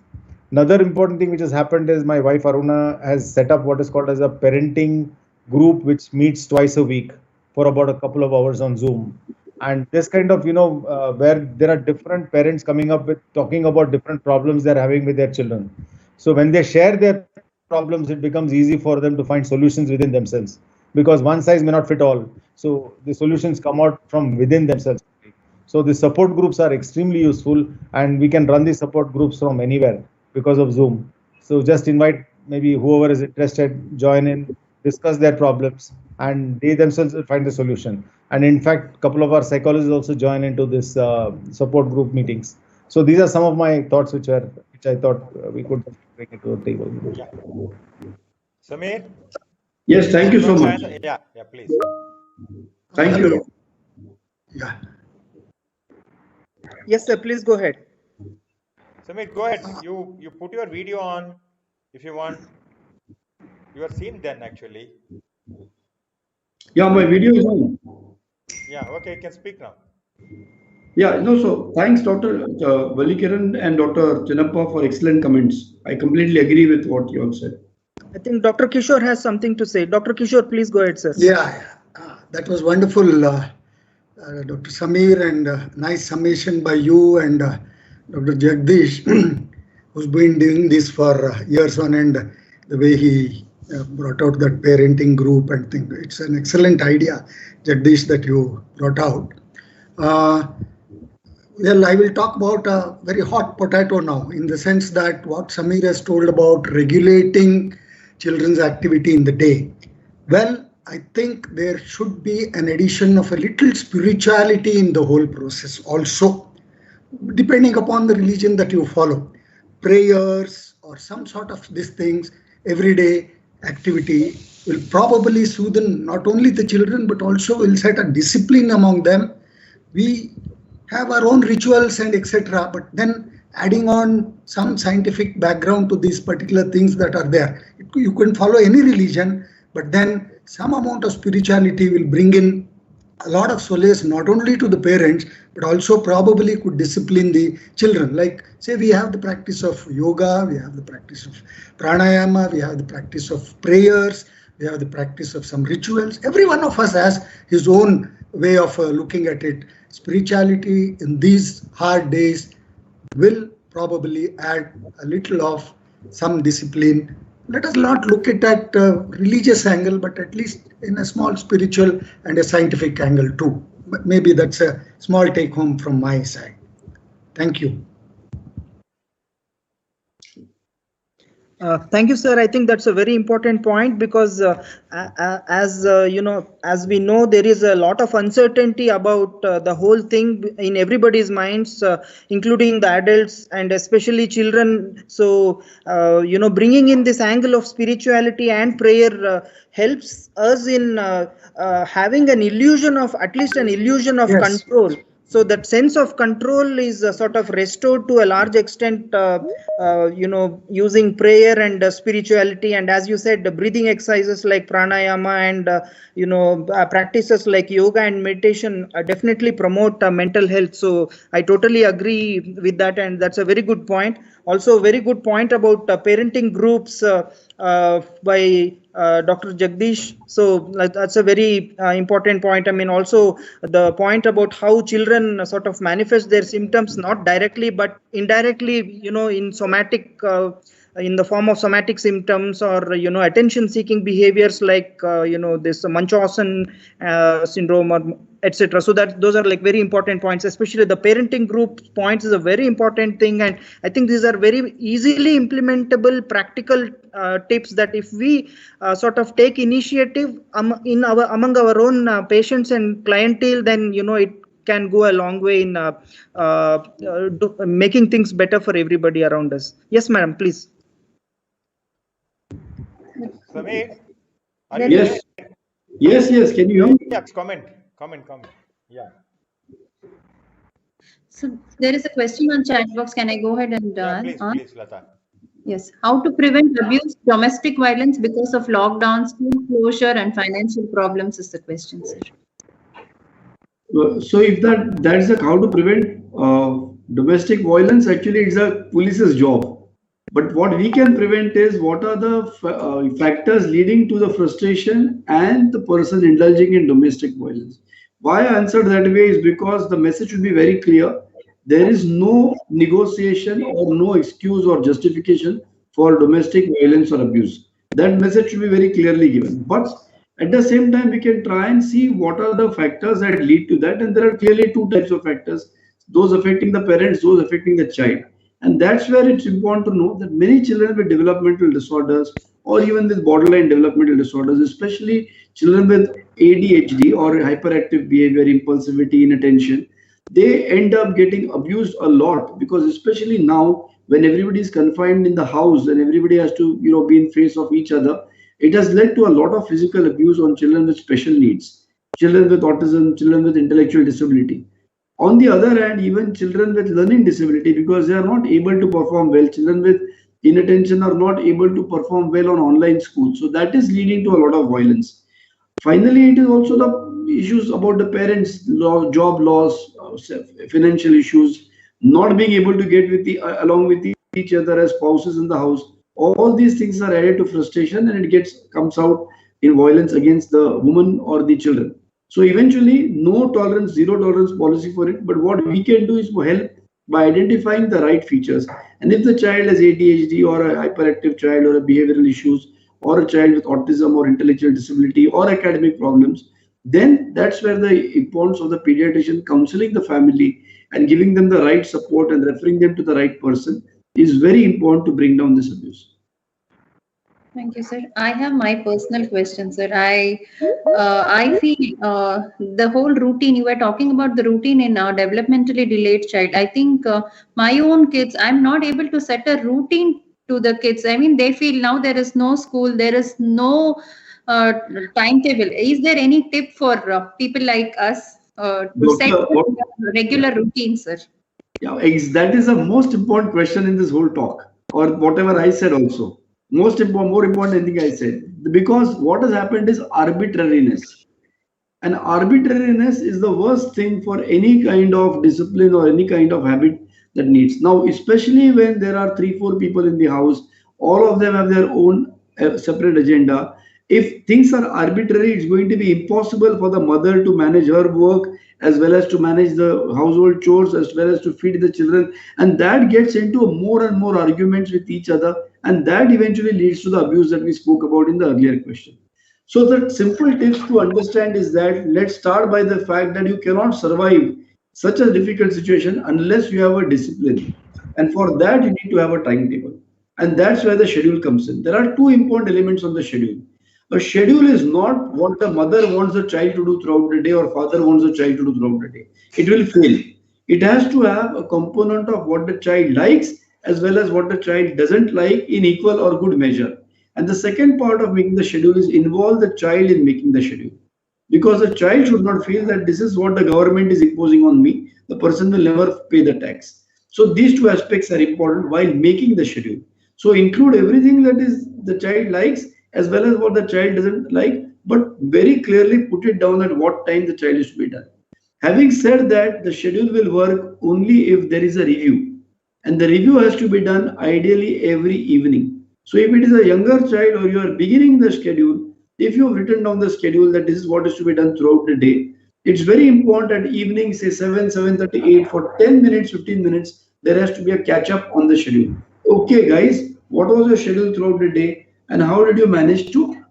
Another important thing which has happened is my wife Aruna has set up what is called as a parenting group, which meets twice a week for about a couple of hours on Zoom. And this kind of, where there are different parents coming up with talking about different problems they're having with their children. So when they share their problems, it becomes easy for them to find solutions within themselves, because one size may not fit all. So the solutions come out from within themselves. So the support groups are extremely useful, and we can run the support groups from anywhere because of Zoom. So just invite maybe whoever is interested, join in, discuss their problems, and they themselves will find the solution. And in fact, a couple of our psychologists also join into this support group meetings. So these are some of my thoughts which I thought we could bring it to the table. Yeah. Samir? Yes, thank you so much. Yeah, please. Thank you. Yeah. Yes, sir. Please go ahead. Samir, go ahead. You put your video on if you want. You are seen then actually. Yeah, my video is on. Yeah, okay, you can speak now. Yeah, no, so thanks, Dr. Valikiran and Dr. Chinappa for excellent comments. I completely agree with what you have said. I think Dr. Kishore has something to say. Dr. Kishore, please go ahead, sir. Yeah, that was wonderful, Dr. Samir, and nice summation by you and Dr. Jagdish, who's been doing this for years on end. The way he brought out that parenting group and thing, it's an excellent idea, Jagdish, that you brought out. Well, I will talk about a very hot potato now, in the sense that what Samir has told about regulating children's activity in the day. Well, I think there should be an addition of a little spirituality in the whole process also, depending upon the religion that you follow. Prayers or some sort of these things, everyday activity will probably soothe not only the children, but also will set a discipline among them. We have our own rituals and etc. But then adding on some scientific background to these particular things that are there. You can follow any religion, but then some amount of spirituality will bring in a lot of solace, not only to the parents, but also probably could discipline the children. Like, say, we have the practice of yoga, we have the practice of pranayama, we have the practice of prayers, we have the practice of some rituals. Every one of us has his own way of looking at it. Spirituality in these hard days will probably add a little of some discipline. Let us not look at that religious angle, but at least in a small spiritual and a scientific angle too. But maybe that's a small take home from my side. Thank you. Thank you, sir. I think that's a very important point because, as we know, there is a lot of uncertainty about the whole thing in everybody's minds, including the adults and especially children. So, bringing in this angle of spirituality and prayer helps us in having an illusion of, at least an illusion of Yes. control. So that sense of control is sort of restored to a large extent, using prayer and spirituality, and as you said, the breathing exercises like pranayama and practices like yoga and meditation definitely promote mental health. So I totally agree with that, and that's a very good point. Also, a very good point about parenting groups by Dr. Jagdish. So that's a very important point. I mean, also the point about how children sort of manifest their symptoms, not directly but indirectly, in somatic, in the form of somatic symptoms or attention seeking behaviors like this Munchausen syndrome or etc. So that those are like very important points, especially the parenting group points is a very important thing, and I think these are very easily implementable practical tips that if we sort of take initiative among our own patients and clientele, then it can go a long way in making things better for everybody around us. Yes, madam, please. Sameer, are There you Yes, there? yes. Can you hear me? Yes, comment. Yeah. So there is a question on chat box. Can I go ahead and Yeah, ask? please, Lata. Yes. How to prevent abuse, domestic violence because of lockdown, school closure, and financial problems is the question, sir. So if that's the how to prevent domestic violence, actually it's a police's job. But what we can prevent is what are the factors leading to the frustration and the person indulging in domestic violence. Why I answered that way is because the message should be very clear. There is no negotiation or no excuse or justification for domestic violence or abuse. That message should be very clearly given. But at the same time, we can try and see what are the factors that lead to that. And there are clearly two types of factors, those affecting the parents, those affecting the child. And that's where it's important to know that many children with developmental disorders or even with borderline developmental disorders, especially children with ADHD or hyperactive behavior, impulsivity, inattention, they end up getting abused a lot because especially now when everybody is confined in the house and everybody has to be in face of each other, it has led to a lot of physical abuse on children with special needs, children with autism, children with intellectual disability. On the other hand, even children with learning disability, because they are not able to perform well, children with inattention are not able to perform well on online school. So that is leading to a lot of violence. Finally, it is also the issues about the parents, job loss, financial issues, not being able to get with the along with each other as spouses in the house. All these things are added to frustration, and it comes out in violence against the woman or the children. So eventually, no tolerance, zero tolerance policy for it. But what we can do is to help by identifying the right features. And if the child has ADHD or a hyperactive child or a behavioral issues or a child with autism or intellectual disability or academic problems, then that's where the importance of the pediatrician counseling the family and giving them the right support and referring them to the right person is very important to bring down this abuse. Thank you, sir. I have my personal question, sir. I feel the whole routine, you were talking about the routine in a developmentally delayed child. I think my own kids, I'm not able to set a routine to the kids. I mean, they feel now there is no school, there is no timetable. Is there any tip for people like us to set a regular routine, sir? Yeah, that is the most important question in this whole talk, or whatever I said also. More important thing I said, because what has happened is arbitrariness. And arbitrariness is the worst thing for any kind of discipline or any kind of habit that needs. Now, especially when there are 3, 4 people in the house, all of them have their own separate agenda. If things are arbitrary, it's going to be impossible for the mother to manage her work as well as to manage the household chores as well as to feed the children. And that gets into more and more arguments with each other. And that eventually leads to the abuse that we spoke about in the earlier question. So the simple tips to understand is that let's start by the fact that you cannot survive such a difficult situation unless you have a discipline. And for that, you need to have a timetable. And that's where the schedule comes in. There are two important elements on the schedule. A schedule is not what the mother wants the child to do throughout the day or father wants the child to do throughout the day. It will fail. It has to have a component of what the child likes as well as what the child doesn't like in equal or good measure. And the second part of making the schedule is involve the child in making the schedule. Because the child should not feel that this is what the government is imposing on me. The person will never pay the tax. So these two aspects are important while making the schedule. So include everything that is the child likes as well as what the child doesn't like, but very clearly put it down at what time the child is to be done. Having said that, the schedule will work only if there is a review. And the review has to be done ideally every evening. So if it is a younger child or you are beginning the schedule, if you have written down the schedule that this is what is to be done throughout the day, it's very important at evening, say 7, 7:38, for 10 minutes, 15 minutes, there has to be a catch up on the schedule. Okay, guys, what was your schedule throughout the day and how did you manage to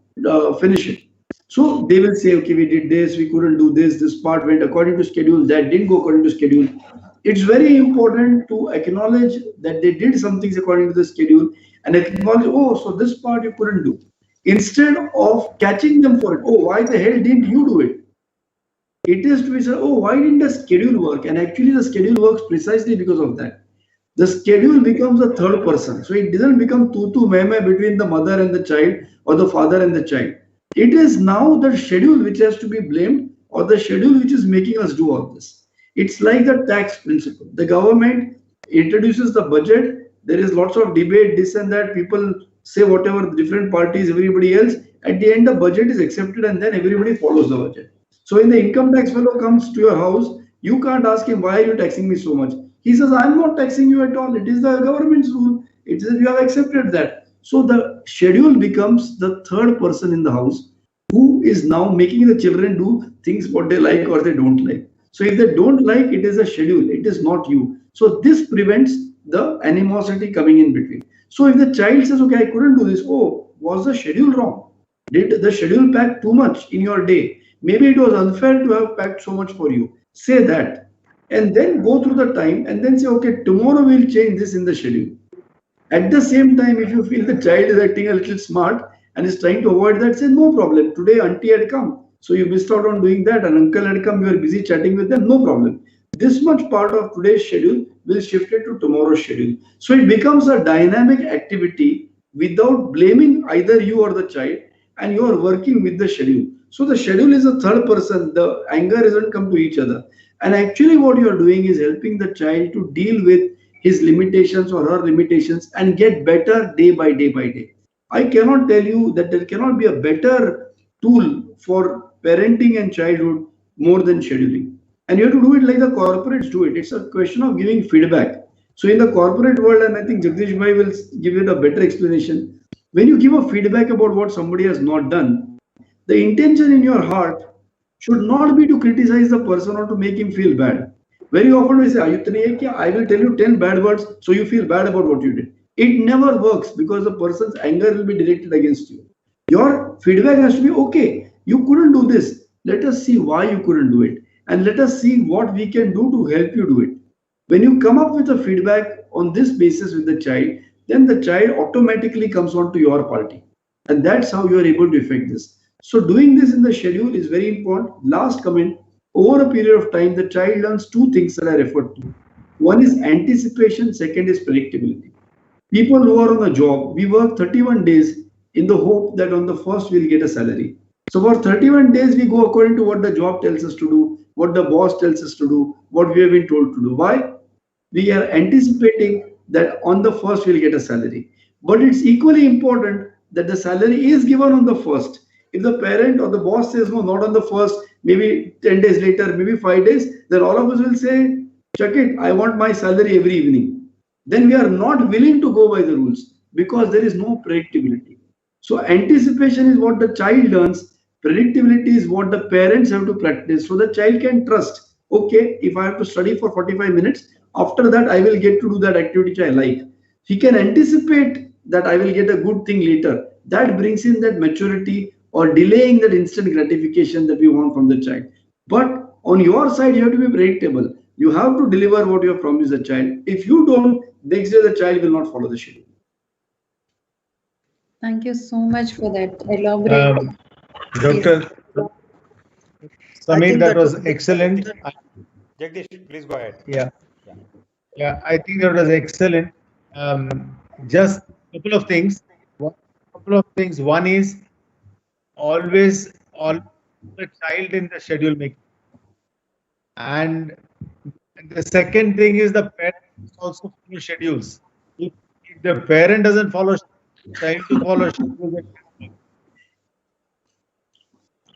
finish it? So they will say, okay, we did this, we couldn't do this, this part went according to schedule, that didn't go according to schedule. It's very important to acknowledge that they did some things according to the schedule and acknowledge, oh, so this part you couldn't do. Instead of catching them for it, oh, why the hell didn't you do it? It is to be said, oh, why didn't the schedule work? And actually the schedule works precisely because of that. The schedule becomes a third person. So it doesn't become tutu meme between the mother and the child or the father and the child. It is now the schedule which has to be blamed or the schedule which is making us do all this. It's like the tax principle. The government introduces the budget. There is lots of debate, this and that. People say whatever, the different parties, everybody else. At the end, the budget is accepted and then everybody follows the budget. So when the income tax fellow comes to your house, you can't ask him, why are you taxing me so much? He says, I'm not taxing you at all. It is the government's rule. It is you have accepted that. So the schedule becomes the third person in the house who is now making the children do things what they like or they don't like. So if they don't like, it is a schedule. It is not you. So this prevents the animosity coming in between. So if the child says, okay, I couldn't do this. Oh, was the schedule wrong? Did the schedule pack too much in your day? Maybe it was unfair to have packed so much for you. Say that. And then go through the time and then say, okay, tomorrow we'll change this in the schedule. At the same time, if you feel the child is acting a little smart and is trying to avoid that, say, no problem. Today, auntie had come. So you missed out on doing that. And uncle had come. You were busy chatting with them. No problem. This much part of today's schedule will shift it to tomorrow's schedule. So it becomes a dynamic activity without blaming either you or the child. And you are working with the schedule. So the schedule is a third person. The anger isn't come to each other. And actually what you are doing is helping the child to deal with his limitations or her limitations and get better day by day by day. I cannot tell you that there cannot be a better tool for parenting and childhood more than scheduling. And you have to do it like the corporates do it. It's a question of giving feedback. So in the corporate world, and I think Jagdish Bhai will give it a better explanation, when you give a feedback about what somebody has not done, the intention in your heart should not be to criticize the person or to make him feel bad. Very often we say, I will tell you 10 bad words so you feel bad about what you did. It never works because the person's anger will be directed against you. Your feedback has to be, okay, you couldn't do this. Let us see why you couldn't do it. And let us see what we can do to help you do it. When you come up with a feedback on this basis with the child, then the child automatically comes on to your party. And that's how you are able to effect this. So doing this in the schedule is very important. Last comment, over a period of time, the child learns two things that I referred to. One is anticipation, second is predictability. People who are on a job, we work 31 days in the hope that on the first we'll get a salary. So for 31 days, we go according to what the job tells us to do, what the boss tells us to do, what we have been told to do. Why? We are anticipating that on the first we'll get a salary. But it's equally important that the salary is given on the first. If the parent or the boss says, no, not on the first, maybe 10 days later, maybe 5 days, then all of us will say, check it, I want my salary every evening. Then we are not willing to go by the rules because there is no predictability. So anticipation is what the child learns. Predictability is what the parents have to practice. So the child can trust, okay, if I have to study for 45 minutes, after that, I will get to do that activity which I like. He can anticipate that I will get a good thing later. That brings in that maturity or delaying that instant gratification that we want from the child. But on your side, you have to be predictable. You have to deliver what you have promised the child. If you don't, next day the child will not follow the schedule. Thank you so much for that elaborate. Dr. Samir, that was excellent. Jagdish, please go ahead. Yeah. Yeah. Yeah, I think that was excellent. Just a couple of things. One is always the child in the schedule making. And the second thing is the parents also follow schedules. If the parent doesn't follow, child to follow schedules.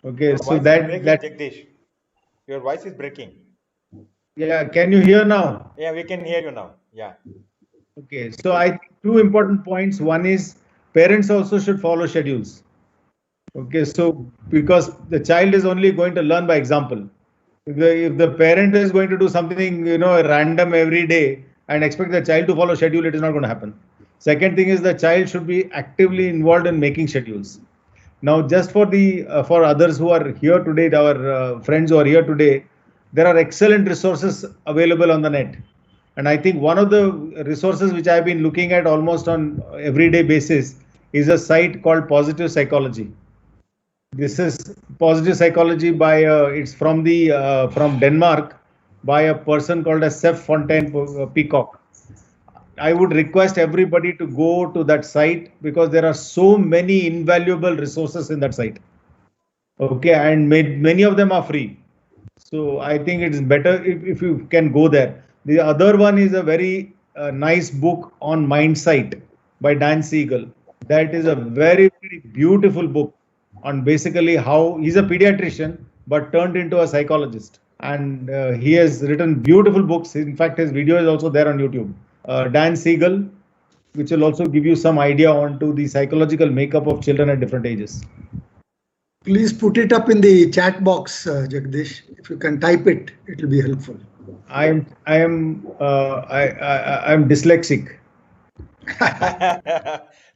Okay, Your so voice is breaking, Jagdish. Your voice is breaking. Yeah, can you hear now? Yeah, we can hear you now. Yeah. Okay, so I think two important points. One is parents also should follow schedules. Okay, so because the child is only going to learn by example. If the parent is going to do something, random every day and expect the child to follow schedule, it is not going to happen. Second thing is the child should be actively involved in making schedules. Now, just for the for others who are here today, our friends who are here today, there are excellent resources available on the net. And I think one of the resources which I've been looking at almost on everyday basis is a site called Positive Psychology. This is Positive Psychology by it's from the from Denmark by a person called as Sef Fontaine Peacock. I would request everybody to go to that site because there are so many invaluable resources in that site. Okay, and many of them are free. So I think it is better if you can go there. The other one is a very nice book on Mindsight by Dan Siegel. That is a very, very beautiful book on basically how he's a pediatrician but turned into a psychologist. And he has written beautiful books. In fact, his video is also there on YouTube. Dan Siegel, which will also give you some idea onto the psychological makeup of children at different ages. Please put it up in the chat box, Jagdish. If you can type it, it will be helpful. I'm dyslexic.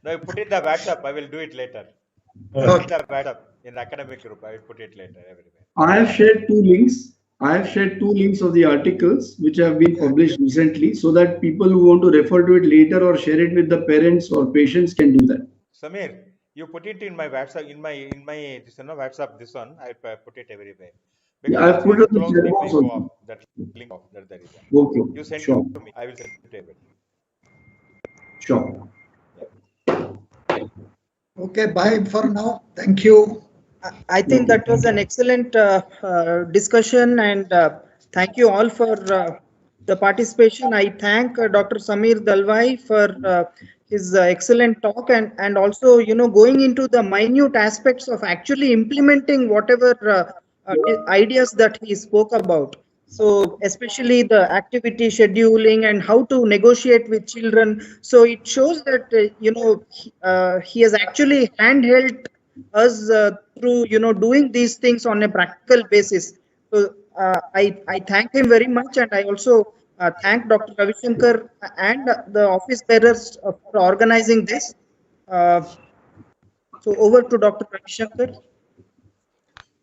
No, put it in the WhatsApp. I will do it later. Okay. Put it in the WhatsApp in the academic group. I will put it later everywhere. I have shared two links. I have shared two links of the articles which have been published recently so that people who want to refer to it later or share it with the parents or patients can do that. Samir, you put it in my WhatsApp, in my this WhatsApp, this one, I put it everywhere. Because Yeah, I've put it once on you the close, chat it box may go also. off. That link off. That's the reason. Okay, You send sure. it to me. I will send it to everybody. Sure. Okay, bye for now. Thank you. I think that was an excellent discussion, and thank you all for the participation. I thank Dr. Samir Dalwai for his excellent talk and also going into the minute aspects of actually implementing whatever ideas that he spoke about. So especially the activity scheduling and how to negotiate with children. So it shows that he has actually handheld us through doing these things on a practical basis. So I thank him very much, and I also thank Dr. Ravi Shankar and the office bearers for organizing this. So over to Dr. Ravi Shankar.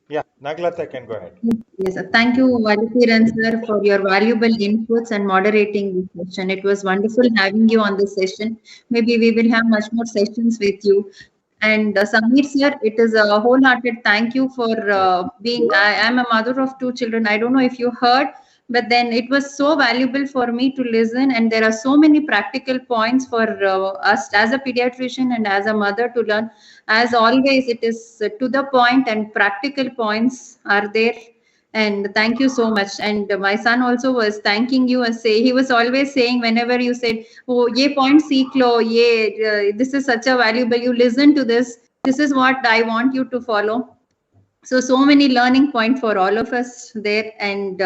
Yeah, Naglata can go ahead. Yes, thank you, Valikiran sir, for your valuable inputs and moderating this session. It was wonderful having you on this session. Maybe we will have much more sessions with you. And Samir sir, it is a wholehearted thank you for being. I am a mother of two children. I don't know if you heard, but then it was so valuable for me to listen. And there are so many practical points for us as a pediatrician and as a mother to learn. As always, it is to the point and practical points are there. And thank you so much. And my son also was thanking you and he was always saying whenever you said, oh, ye point seek lo, ye, this is such a valuable, you listen to this. This is what I want you to follow. So many learning point for all of us there. And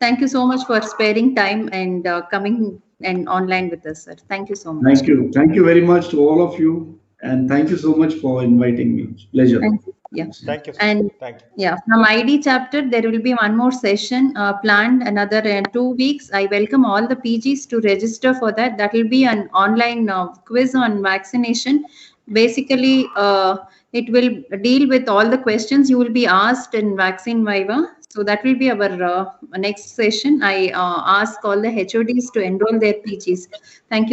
thank you so much for sparing time and coming and online with us, sir. Thank you so much. Thank you. Thank you very much to all of you. And thank you so much for inviting me. Pleasure. Thank you. Yeah. Thank you, sir. And thank you. yeah, from ID chapter, there will be one more session planned another 2 weeks. I welcome all the PGs to register for that. That will be an online quiz on vaccination. Basically, it will deal with all the questions you will be asked in Vaccine Viva. So that will be our next session. I ask all the HODs to enroll their PGs. Thank you.